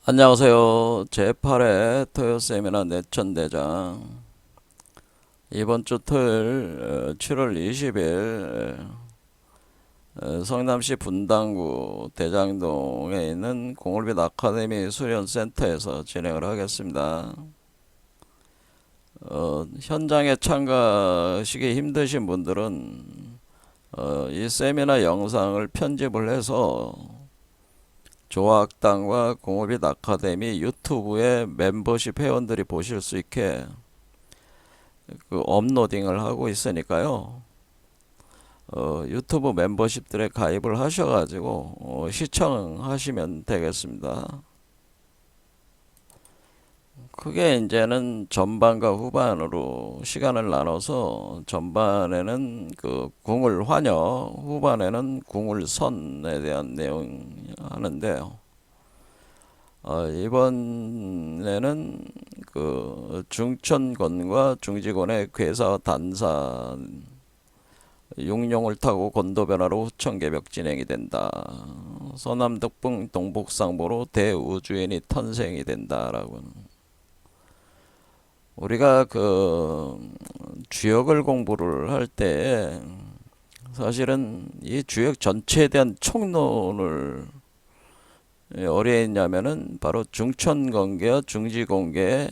안녕하세요. 제8회 토요 세미나 내천대장. 이번 주 토요일 7월 20일 성남시 분당구 대장동에 있는 공울빛 아카데미 수련센터에서 진행을 하겠습니다. 현장에 참가하시기 힘드신 분들은 이 세미나 영상을 편집을 해서 조학당과 공업빛 아카데미 유튜브에 멤버십 회원들이 보실 수 있게 업로딩을 하고 있으니까요. 유튜브 멤버십들에 가입을 하셔가지고 시청하시면 되겠습니다. 크게 이제는 전반과 후반으로 시간을 나눠서 전반에는 그 궁을 환여, 후반에는 궁을 선에 대한 내용 하는데요. 이번에는 그 중천권과 중지권의 괴사 단사 육룡을 타고 건도변화로 후천개벽 진행이 된다. 서남덕풍 동북상보로 대우주인이 탄생이 된다라고. 우리가 그 주역을 공부를 할 때 사실은 이 주역 전체에 대한 총론을 어디에 있냐면은 바로 중천건계와 중지공계가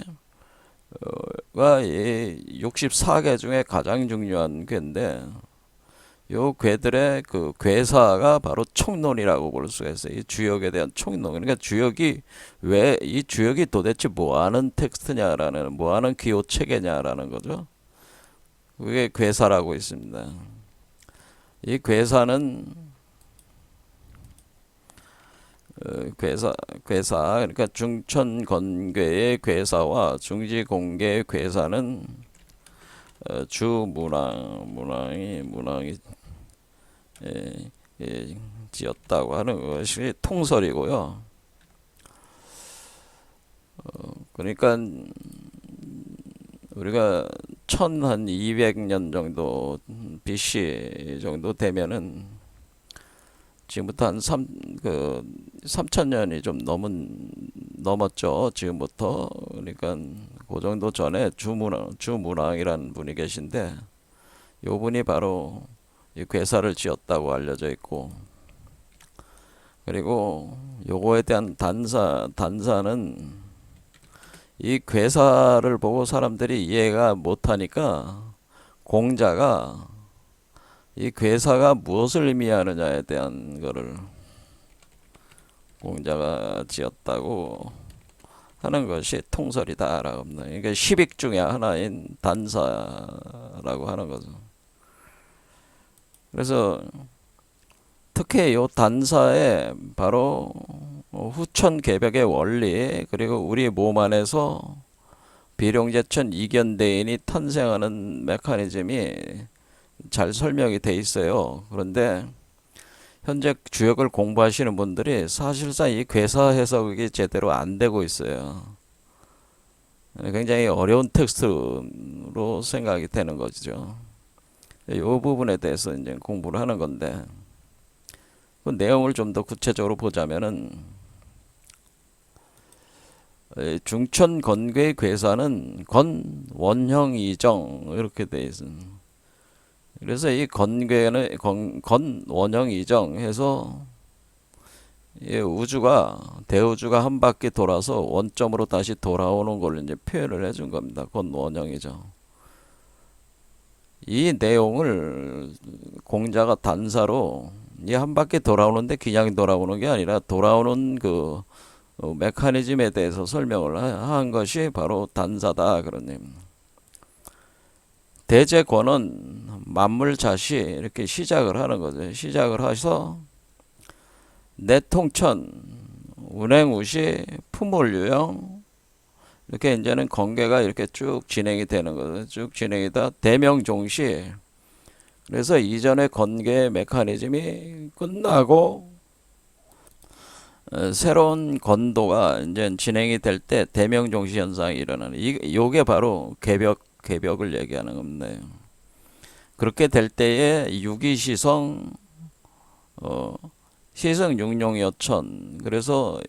이 64개 중에 가장 중요한 괴인데 요 괴들의 그 괴사가 바로 총론이라고 볼 수가 있어요. 이 주역에 대한 총론. 그러니까 주역이 왜 이 주역이 도대체 뭐하는 텍스트냐라는 뭐하는 기호 체계냐라는 거죠. 그게 괴사라고 있습니다. 이 괴사는 괴사 그러니까 중천건괴의 괴사와 중지공괴의 괴사는 문왕이 지었다고 하는 것이 통설이고요. 그러니까 우리가 1200년 정도 BC 정도 되면은 지금부터 한 3000년이 좀 넘었죠. 지금부터. 그러니까 그 정도 전에 주문왕이라는 분이 계신데 요 분이 바로 이 괴사를 지었다고 알려져 있고, 그리고 요거에 대한 단사는 이 괴사를 보고 사람들이 이해가 못하니까 공자가 이 괴사가 무엇을 의미하느냐에 대한 거를 공자가 지었다고 하는 것이 통설이다라고 합니다. 이게 십익 중에 하나인 단사라고 하는 거죠. 그래서 특히 이 단사에 바로 후천개벽의 원리, 그리고 우리 몸 안에서 비룡제천 이견대인이 탄생하는 메커니즘이 잘 설명이 돼 있어요. 그런데 현재 주역을 공부하시는 분들이 사실상 이 괴사 해석이 제대로 안 되고 있어요. 굉장히 어려운 텍스트로 생각이 되는 거죠. 이 부분에 대해서 이제 공부를 하는 건데, 그 내용을 좀 더 구체적으로 보자면은 중천 건괴 괴사는 건 원형 이정 이렇게 돼 있습니다. 그래서 이 건괴는 건 원형 이정해서 이 우주가 대우주가 한 바퀴 돌아서 원점으로 다시 돌아오는 걸 이제 표현을 해준 겁니다. 건 원형이죠. 이 내용을 공자가 단사로 이 한 바퀴 돌아오는데 그냥 돌아오는 게 아니라 돌아오는 그 메커니즘에 대해서 설명을 한 것이 바로 단사다 그런 의미입니다. 대제권은 만물자시 이렇게 시작을 하는 거죠. 시작을 해서 내통천, 운행우시, 품물유형 이렇게 이제는 건계가 이렇게 쭉 진행이 되는 거죠. 쭉 진행이 다 대명종시. 그래서 이전의 건계 메커니즘이 끝나고 새로운 건도가 이제 진행이 될 때 대명종시 현상이 일어나는 요게 바로 개벽을 얘기하는 겁니다. 그렇게 될 때에 유기시성 시성 육룡여천, 그래서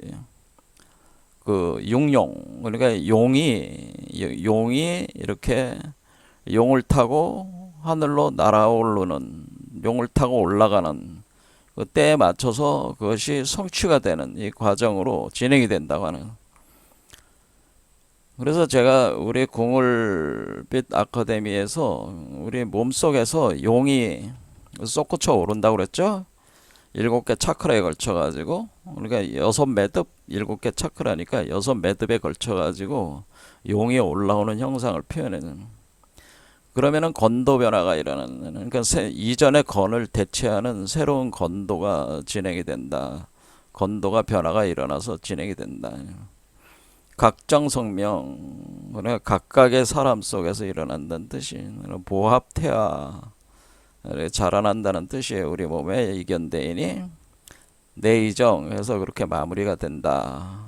그 육용, 그러니까 용이 이렇게 용을 타고 하늘로 날아오르는, 용을 타고 올라가는 그 때에 맞춰서 그것이 성취가 되는 이 과정으로 진행이 된다고 하는. 그래서 제가 우리 궁을빛 아카데미에서 우리 몸속에서 용이 솟구쳐 오른다고 그랬죠? 7개 차크라에 걸쳐 가지고, 그러니까 6매듭 7개 차크라니까 6매듭에 걸쳐 가지고 용이 올라오는 형상을 표현해는. 그러면은 건도 변화가 일어나는, 그러니까 이전의 건을 대체하는 새로운 건도가 진행이 된다. 건도가 변화가 일어나서 진행이 된다. 각정성명, 그러니까 각각의 사람 속에서 일어난다는 뜻이, 보합태화, 자라난다는 뜻이에요. 우리 몸의 이견대인이 내이정해서 그렇게 마무리가 된다.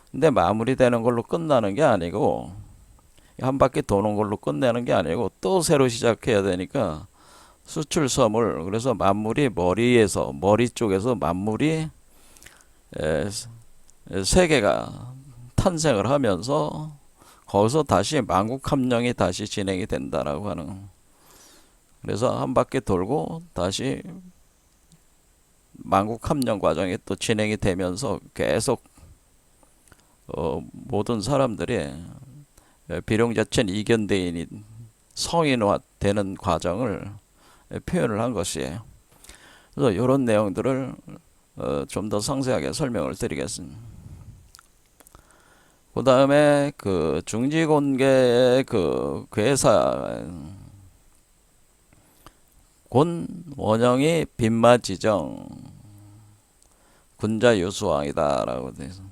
근데 마무리되는 걸로 끝나는 게 아니고, 한 바퀴 도는 걸로 끝내는 게 아니고 또 새로 시작해야 되니까 수출섬을, 그래서 만물이 머리 쪽에서 만물이 세계가 탄생을 하면서 거기서 다시 만국함령이 다시 진행이 된다라고 하는. 그래서 한 바퀴 돌고 다시 만국함령 과정이 또 진행이 되면서 계속 모든 사람들이 비룡자천 이견대인이 성인화되는 과정을 표현을 한 것이에요. 그래서 이런 내용들을 좀 더 상세하게 설명을 드리겠습니다. 그 다음에 그 중지곤계의 그 괴사 곤 원형이 빈마지정 군자유수왕이다라고 돼서,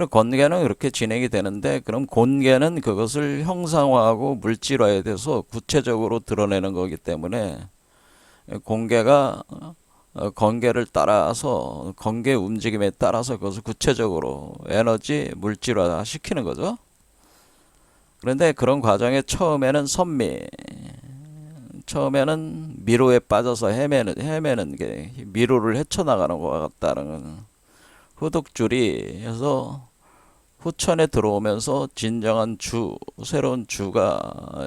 건계는 그렇게 진행이 되는데, 그럼 곤계는 그것을 형상화하고 물질화에 대해서 구체적으로 드러내는 거기 때문에 공계가 건계를 따라서, 건계 움직임에 따라서 그것을 구체적으로 에너지 물질화 시키는 거죠. 그런데 그런 과정에 처음에는 미로에 빠져서 헤매는 게 미로를 헤쳐나가는 것 같다는 후득줄이 해서 후천에 들어오면서 진정한 새로운 주가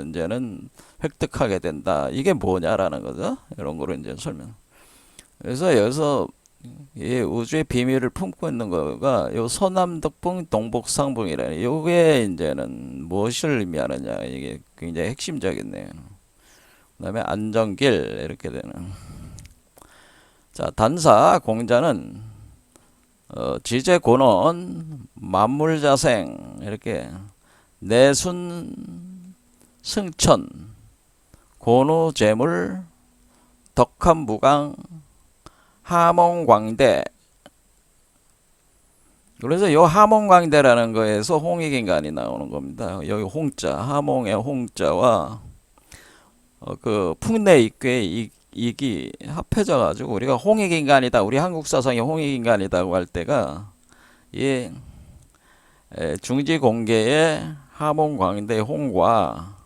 이제는 획득하게 된다. 이게 뭐냐라는 거죠. 이런 거로 이제 설명. 그래서 여기서 이 우주의 비밀을 품고 있는 거가 요 서남덕분 동북상붕이라는, 요게 이제는 무엇을 의미하느냐, 이게 굉장히 핵심적이네요. 그 다음에 안정길 이렇게 되는. 자, 단사 공자는 지제곤원 만물자생 이렇게 내순 승천 고누재물 덕함무강 하몽광대. 그래서 요 하몽광대라는 거에서 홍익인간이 나오는 겁니다. 여기 홍자, 하몽의 홍자와 그 풍내익괴의 익이 합해져 가지고 우리가 홍익인간이다, 우리 한국 사상이 홍익인간이다고 할 때가 이 중지공계의 하몽광대 홍과,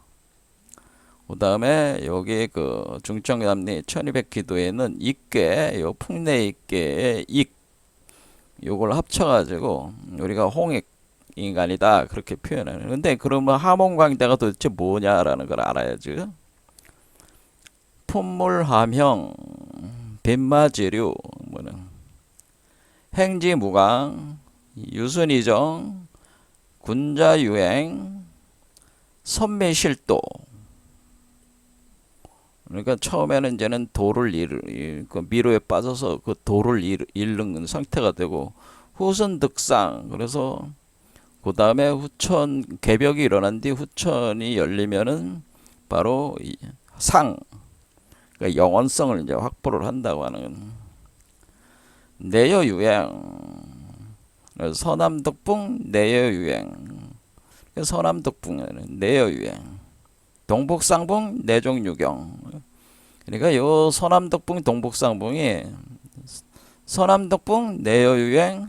그 다음에 여기 그 중청남리 1200기도에는 익괴, 요 풍내익괴의 익, 요걸 합쳐가지고 우리가 홍익인간이다 그렇게 표현하는. 근데 그러면 하몽광대가 도대체 뭐냐라는 걸 알아야죠. 품물함형 빈마지류, 행지무강 유순이정 군자유행 선미실도. 그러니까 처음에는 이제는 그 미로에 빠져서 그 도를 잃는 상태가 되고, 후선 득상, 그래서 그 다음에 후천 개벽이 일어난 뒤 후천이 열리면은 바로 상, 그러니까 영원성을 이제 확보를 한다고 하는. 내여유행 서남덕분 내여유행, 서남덕분은 내여유행 동북상붕 내종유경. 그러니까 요 서남덕분 동북상붕이 서남덕분 내여유행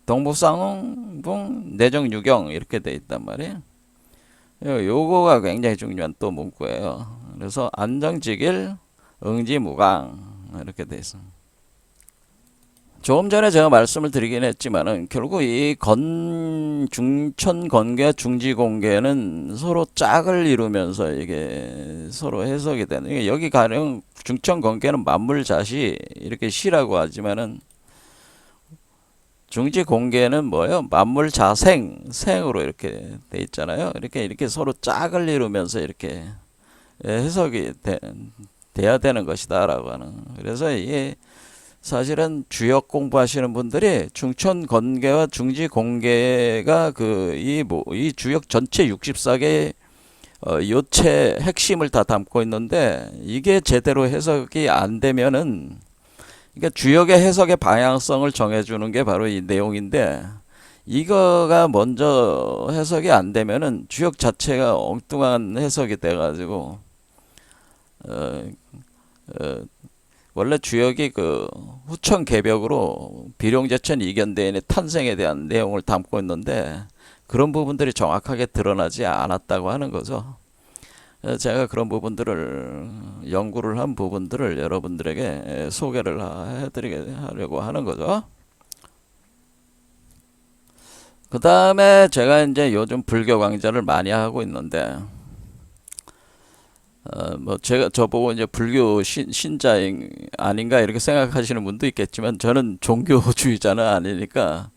동북상붕 내종유경 이렇게 돼 있단 말이에요. 요거가 굉장히 중요한 또 문구예요. 그래서 안정직일 응지무강 이렇게 돼 있습니다. 조금 전에 제가 말씀을 드리긴 했지만은 결국 이 중천 건괴 중지 공괴는 서로 짝을 이루면서 이게 서로 해석이 되는, 이게 여기 가령 중천 건괴는 만물자시 이렇게 시라고 하지만은 중지 공괴는 뭐예요? 만물자생, 생으로 이렇게 돼 있잖아요. 이렇게 서로 짝을 이루면서 이렇게 해석이 돼야 되는 것이다라고 하는. 그래서 이게 사실은 주역 공부하시는 분들이 중천 건계와 중지 공계가 이 주역 전체 64개 요체 핵심을 다 담고 있는데, 이게 제대로 해석이 안 되면은, 그러니까 주역의 해석의 방향성을 정해주는 게 바로 이 내용인데, 이거가 먼저 해석이 안 되면은 주역 자체가 엉뚱한 해석이 돼가지고 어, 어, 원래 주역이 그 후천 개벽으로 비룡제천 이견대인의 탄생에 대한 내용을 담고 있는데, 그런 부분들이 정확하게 드러나지 않았다고 하는 거죠. 제가 그런 부분들을 연구를 한 부분들을 여러분들에게 소개를 하려고 하는 거죠. 그 다음에 제가 이제 요즘 불교 강좌를 많이 하고 있는데, 뭐 제가 저보고 이제 불교 신자 아닌가 이렇게 생각하시는 분도 있겠지만, 저는 종교주의자는 아니니까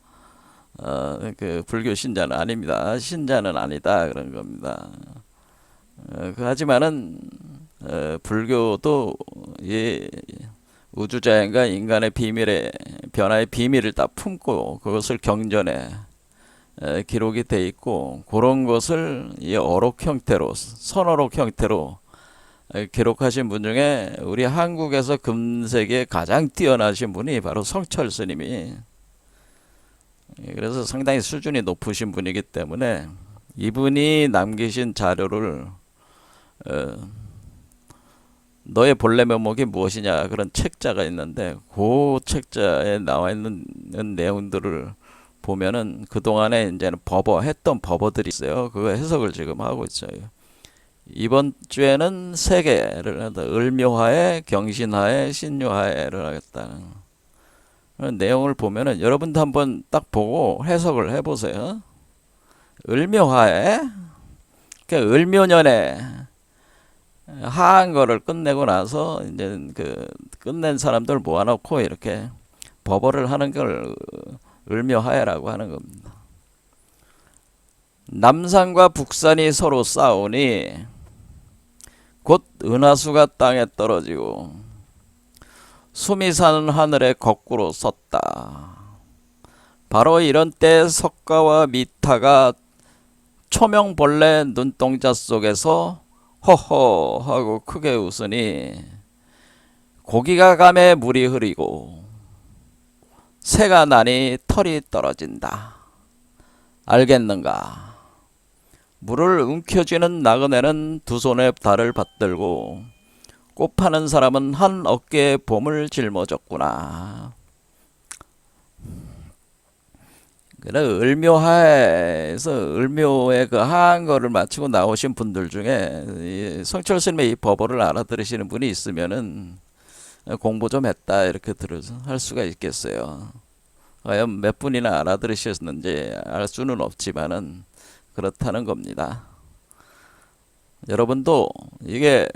그 불교 신자는 아닙니다. 신자는 아니다 그런 겁니다. 하지만은 불교도 이 우주자연과 인간의 비밀의 변화의 비밀을 다 품고 그것을 경전에 기록이 돼 있고, 그런 것을 이 어록 형태로, 선어록 형태로 기록하신 분 중에 우리 한국에서 금세기에 가장 뛰어나신 분이 바로 성철 스님이, 그래서 상당히 수준이 높으신 분이기 때문에 이분이 남기신 자료를 너의 본래 면목이 무엇이냐 그런 책자가 있는데, 그 책자에 나와 있는 내용들을 보면은 그동안에 이제는 했던 법어들이 있어요. 그거 해석을 지금 하고 있어요. 이번 주에는 세 개를 한다. 을묘하에, 경신하에, 신묘하에를 하겠다는 내용을 보면은 여러분도 한번 딱 보고 해석을 해보세요. 을묘하에, 그러니까 을묘년에 하한 거를 끝내고 나서 이제 그 끝낸 사람들 모아놓고 이렇게 법어를 하는 걸 을묘하에라고 하는 겁니다. 남산과 북산이 서로 싸우니 곧 은하수가 땅에 떨어지고 수미산은 하늘에 거꾸로 섰다. 바로 이런 때 석가와 미타가 초명벌레 눈동자 속에서 허허 하고 크게 웃으니 고기가 감에 물이 흐리고 새가 나니 털이 떨어진다. 알겠는가? 물을 움켜쥐는 나그네는 두 손에 달을 받들고 꽃 파는 사람은 한 어깨에 봄을 짊어졌구나. 그래, 을묘하에서 을묘의 그 하한 거를 마치고 나오신 분들 중에 이 성철 스님의 이 법어를 알아들으시는 분이 있으면은 공부 좀 했다 이렇게 할 수가 있겠어요. 과연 몇 분이나 알아들으셨는지 알 수는 없지만은 그렇다는 겁니다. 여러분도 이게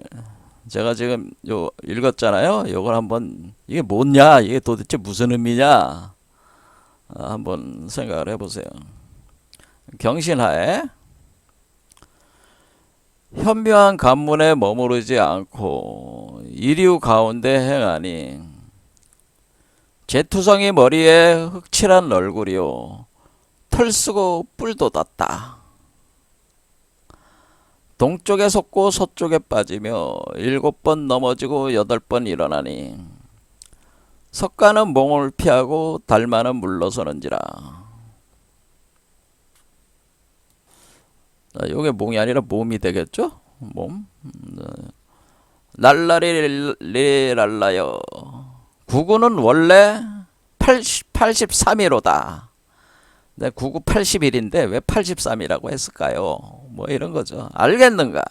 제가 지금 요 읽었잖아요. 요걸 한번 이게 뭐냐, 이게 도대체 무슨 의미냐 한번 생각을 해보세요. 경신하에 현묘한 관문에 머무르지 않고 이류 가운데 행하니 제투성이 머리에 흑칠한 얼굴이요 털 쓰고 뿔 돋았다. 동쪽에 솟고 서쪽에 빠지며 7번 넘어지고 8번 일어나니 석가는 몽을 피하고 달마는 물러서는지라. 요게 몽이 아니라 몸이 되겠죠? 몸. 랄라리랄라여. 구구는 원래 83이로다. 네, 99 81인데 왜 83이라고 했을까요? 뭐 이런 거죠. 알겠는가?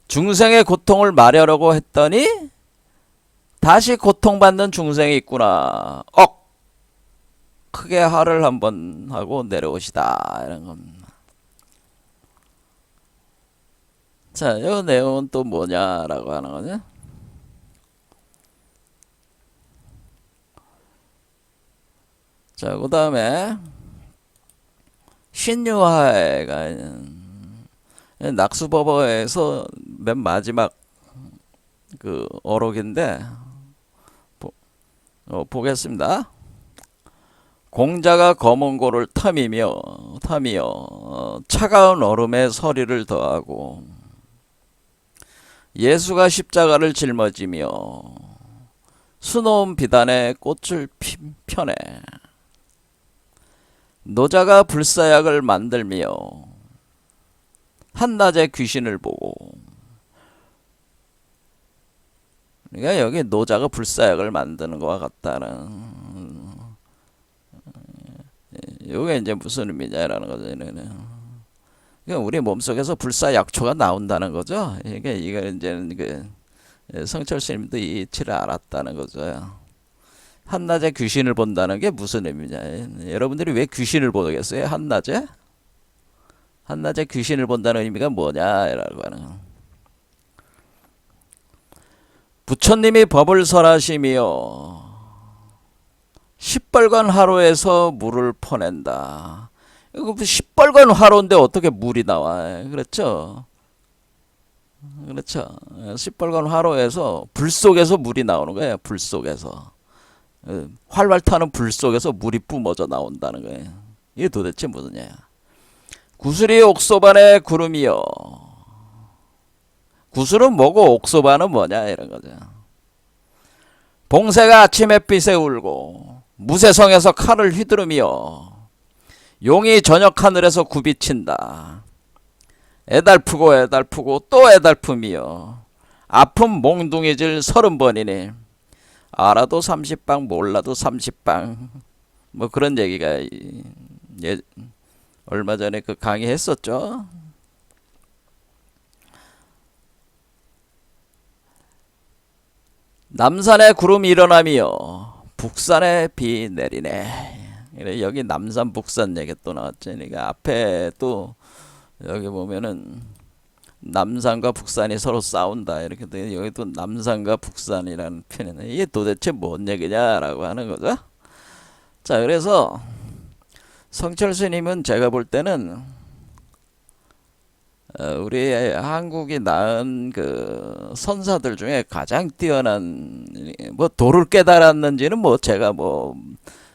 중생의 고통을 말하려고 했더니 다시 고통받는 중생이 있구나. 크게 할을 한번 하고 내려오시다 이런 겁니다. 자, 이 내용은 또 뭐냐라고 하는 거죠. 자, 그 다음에 신유하가 낙수법어에서 맨 마지막 그 어록인데 보겠습니다. 공자가 검은고를 탐이며 차가운 얼음에 서리를 더하고 예수가 십자가를 짊어지며 수놓은 비단에 꽃을 펴네. 노자가 불사약을 만들며 한낮에 귀신을 보고. 그러니까 여기 노자가 불사약을 만드는 것과 같다는, 이게 이제 무슨 의미냐라는 거죠. 그러니까 우리 몸속에서 불사약초가 나온다는 거죠. 이게 이제는 성철 스님도 이 이치를 알았다는 거죠. 한낮에 귀신을 본다는 게 무슨 의미냐. 여러분들이 왜 귀신을 보겠어요? 한낮에? 한낮에 귀신을 본다는 의미가 뭐냐라고 하는. 부처님이 법을 설하시며 시뻘건 화로에서 물을 퍼낸다. 이거 시뻘건 화로인데 어떻게 물이 나와? 그렇죠? 그렇죠. 시뻘건 화로에서 불 속에서 물이 나오는 거예요. 불 속에서. 활활 타는 불 속에서 물이 뿜어져 나온다는 거예요. 이게 도대체 무슨 얘야? 구슬이 옥소반의 구름이여. 구슬은 뭐고 옥소반은 뭐냐 이런 거죠. 봉새가 아침 햇빛에 울고 무쇠성에서 칼을 휘두르며 용이 저녁 하늘에서 굽이친다. 애달프고 또 애달프며 아픔 몽둥이질 30번이니 알아도 30방 몰라도 30방 뭐 그런 얘기가 얼마 전에 그 강의했었죠. 남산에 구름이 일어나며 북산에 비 내리네. 여기 남산 북산 얘기 또 나왔죠. 그러니까 앞에 또 여기 보면은 남산과 북산이 서로 싸운다 이렇게 돼. 여기 또 남산과 북산이라는 표현이네. 이게 도대체 뭔 얘기냐라고 하는 거죠. 자, 그래서 성철 스님은 제가 볼 때는 우리 한국이 낳은 그 선사들 중에 가장 뛰어난, 뭐 도를 깨달았는지는 뭐 제가 뭐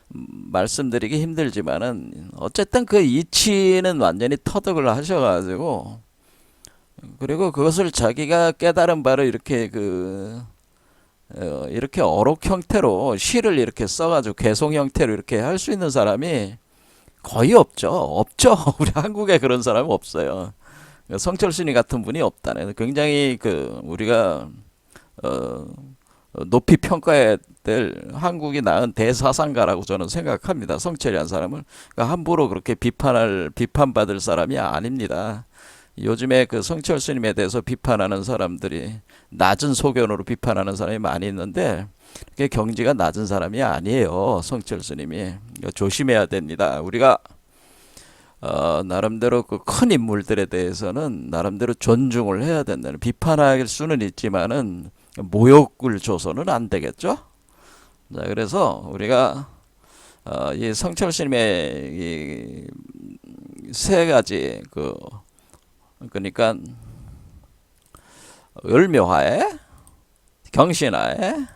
말씀드리기 힘들지만은 어쨌든 그 이치는 완전히 터득을 하셔가지고, 그리고 그것을 자기가 깨달은 바를 이렇게 이렇게 어록 형태로 시를 이렇게 써가지고 개송 형태로 이렇게 할 수 있는 사람이 거의 없죠. 우리 한국에 그런 사람이 없어요. 성철 스님 같은 분이 없다네. 굉장히 우리가 높이 평가해야 될 한국이 낳은 대사상가라고 저는 생각합니다. 성철이라는 사람을. 그러니까 함부로 그렇게 비판받을 사람이 아닙니다. 요즘에 그 성철 스님에 대해서 비판하는 사람들이 낮은 소견으로 비판하는 사람이 많이 있는데 그게 경지가 낮은 사람이 아니에요. 성철 스님이. 조심해야 됩니다. 우리가 나름대로 그 큰 인물들에 대해서는 나름대로 존중을 해야 된다는, 비판할 수는 있지만은 모욕을 줘서는 안 되겠죠. 자, 그래서 우리가 이 성철 스님의 이 세 가지 그러니까 을묘화에, 경신화에,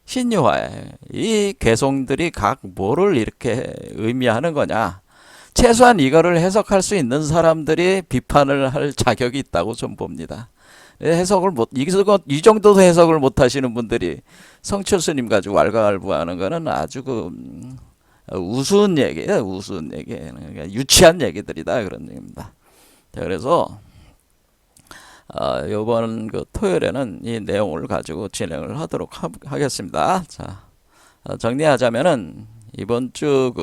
신유화에 이 개송들이 각 뭐를 이렇게 의미하는 거냐. 최소한 이거를 해석할 수 있는 사람들이 비판을 할 자격이 있다고 좀 봅니다. 이 정도도 해석을 못 하시는 분들이 성철 스님 가지고 왈가왈부하는 거는 아주 우스운 얘기예요. 우스운 얘기. 그러니까 유치한 얘기들이다. 그런 얘기입니다. 자, 그래서 요번 토요일에는 이 내용을 가지고 진행을 하도록 하겠습니다. 자, 정리하자면은 이번 주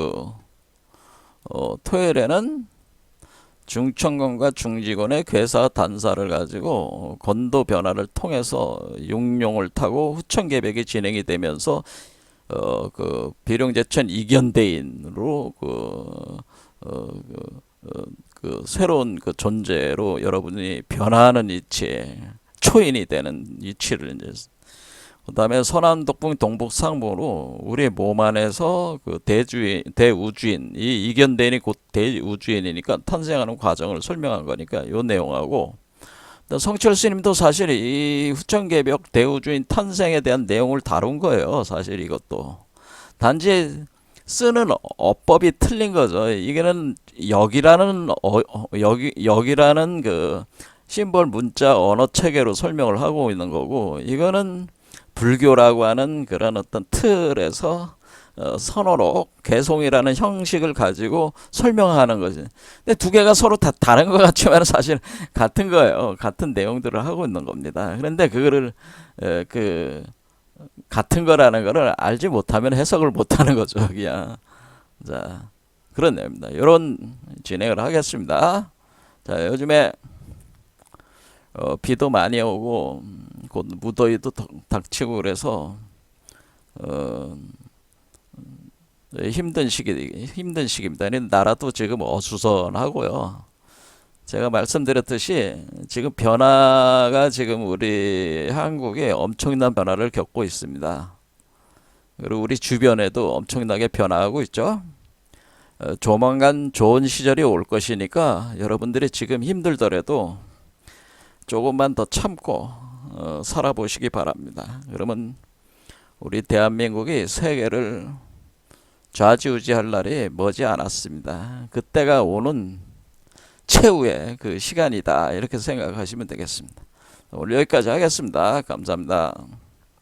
토요일에는 중천권과 중지권의 괴사 단사를 가지고 건도 변화를 통해서 육룡을 타고 후천계백이 진행이 되면서 그 비룡제천 이견대인으로 그 새로운 그 존재로 여러분이 변화하는 이치, 초인이 되는 이치를 이제 그다음에 서남덕분 동북상봉으로 우리 몸 안에서 그 대우주인 이 이견대인이 곧 대우주인이니까 탄생하는 과정을 설명한 거니까 요 내용하고 성철 스님도 사실 이 후천개벽 대우주인 탄생에 대한 내용을 다룬 거예요. 사실 이것도 단지 쓰는 어법이 틀린 거죠. 이게는 역이라는 그 심벌 문자 언어 체계로 설명을 하고 있는 거고 이거는 불교라고 하는 그런 어떤 틀에서 선어로 개송이라는 형식을 가지고 설명하는 거지. 근데 두 개가 서로 다 다른 것 같지만 사실 같은 거예요. 같은 내용들을 하고 있는 겁니다. 그런데 그거를 그 같은 거라는 거를 알지 못하면 해석을 못하는 거죠. 그냥 자 그런 내용입니다. 이런 진행을 하겠습니다. 자 요즘에 비도 많이 오고 곧 무더위도 닥치고 그래서 힘든 시기입니다. 나라도 지금 어수선하고요. 제가 말씀드렸듯이 지금 변화가 지금 우리 한국에 엄청난 변화를 겪고 있습니다. 그리고 우리 주변에도 엄청나게 변화하고 있죠. 조만간 좋은 시절이 올 것이니까 여러분들이 지금 힘들더라도 조금만 더 참고 살아보시기 바랍니다. 그러면 우리 대한민국이 세계를 좌지우지할 날이 머지 않았습니다. 그때가 오는 최후의 그 시간이다 이렇게 생각하시면 되겠습니다. 오늘 여기까지 하겠습니다. 감사합니다.